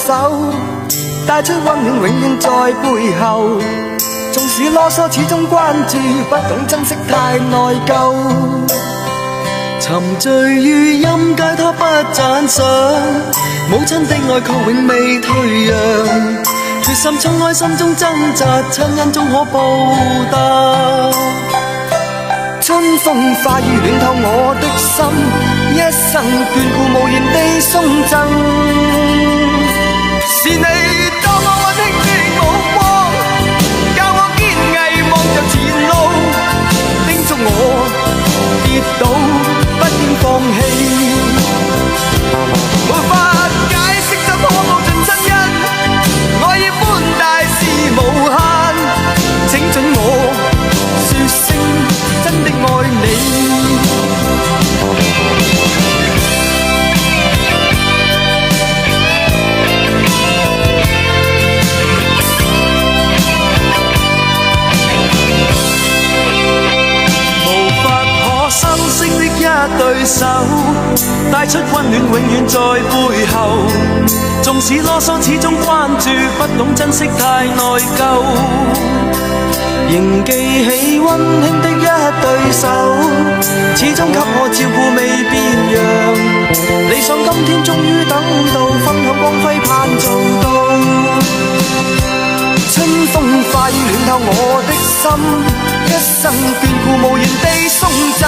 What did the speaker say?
手，帶出溫暖永遠在背後。縱使囉嗦始終關注，不懂珍惜太內疚。沉醉於音階他不讚賞，母親的愛卻永未退讓。決心衝開心中掙扎，親恩終可報答。春風化雨暖透我的心，一生眷顧無言地送贈。是你多麼溫馨的目光，教我堅毅望着前路，叮囑我跌倒不應放棄。無法解釋怎可報盡親恩，愛意寬大是無限，請准我說聲真的愛你。無法可相識的一對手，帶出溫暖永遠在背後。縱使囉嗦始終關注，不懂珍惜太內疚。仍記起溫馨的一對手，始終給我照顧未變樣。理想今天終於等到，分享光輝盼做到。春風化雨暖透我的心，一生眷顧無言地送贈。